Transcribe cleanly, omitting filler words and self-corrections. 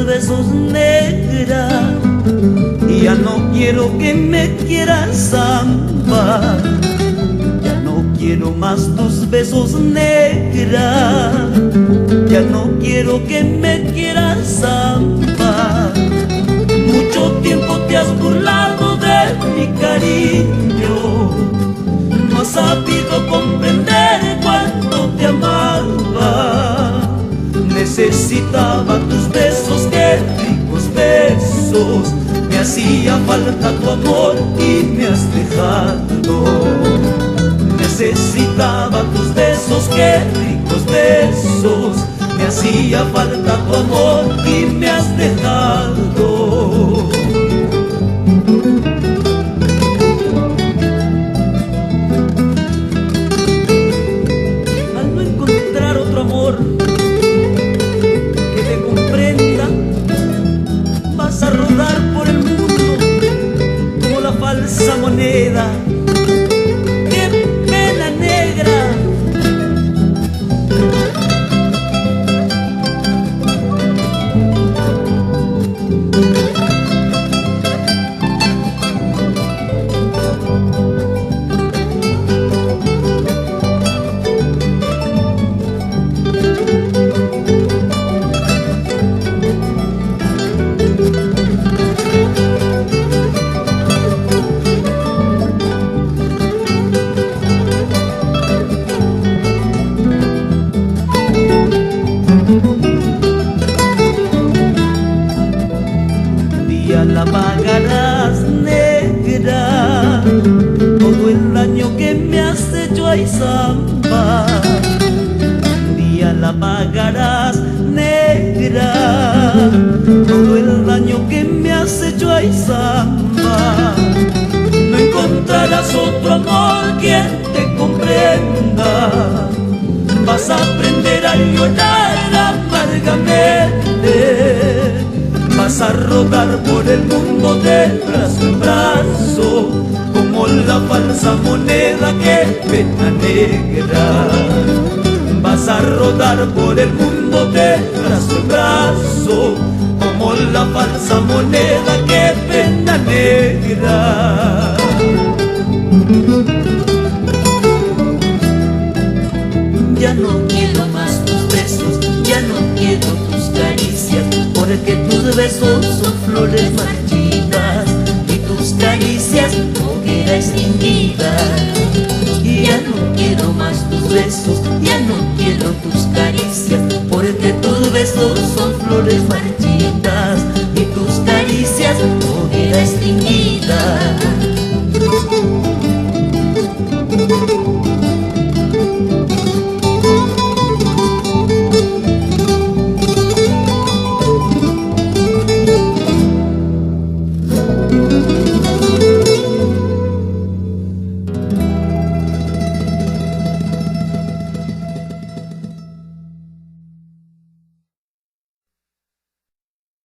besos, negra, y ya no quiero que me quieras amar. Ya no quiero más tus besos, negra, ya no quiero que me quieras amar. Mucho tiempo te has burlado de mi cariño, no has sabido comprender cuánto te amaba. Necesitaba tus besos, qué ricos besos, me hacía falta tu amor y me has dejado. Necesitaba tus besos, qué ricos besos, me hacía falta tu amor y me has dejado. Al no encontrar otro amor que te comprenda, vas a rodar por el mundo como la falsa moneda. La pagarás, negra, todo el daño que me has hecho, ay samba. Un día la pagarás, negra, todo el daño que me has hecho, ay samba. No encontrarás otro amor quien te comprenda, vas a aprender a llorar amargamente. Vas a rodar por el mundo de brazo en brazo, como la falsa moneda, que pena negra. Vas a rodar por el mundo de brazo en brazo, como la falsa moneda, que pena negra. Ya no quiero más tus besos, ya no quiero tus caricias, porque tus besos son flores marchitas y tus caricias hoguera extinguida. Y ya no quiero más tus besos, ya no quiero tus caricias, porque tus besos son flores marchitas.